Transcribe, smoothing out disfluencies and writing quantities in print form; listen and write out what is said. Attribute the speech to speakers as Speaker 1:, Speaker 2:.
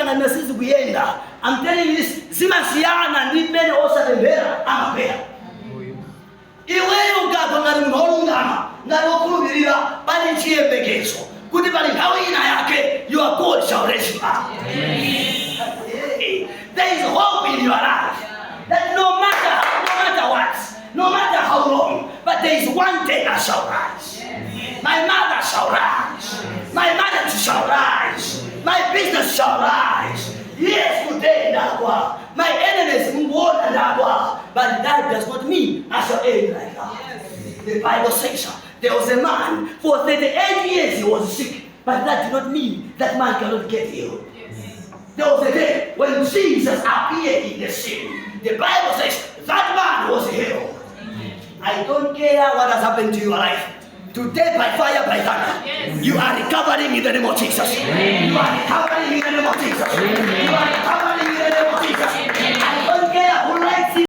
Speaker 1: na nasizi kuyenda. I'm telling you this, zimasiana ndimene osatembera amapera. Iweyo ngakho ngati mholungama, ngati okhulupirira pali chiyembekezo kuti pali nthawi ina yake your God shall raise you up. There is hope in your life that no matter what, no matter how long, but there is one day I shall rise. My mother shall rise. My marriage shall rise. My business shall rise. Yes, today, Ndagwa. My enemies will and Ndagwa. But that does not mean I shall end like that. The Bible says there was a man for 38 years he was sick. But that did not mean that man cannot get healed. There was a day when Jesus appeared in the scene. The Bible says that man was healed. I don't care what has happened to your life. Today, by fire, by thunder, you are recovering in the name of Jesus. You are recovering in the name of Jesus.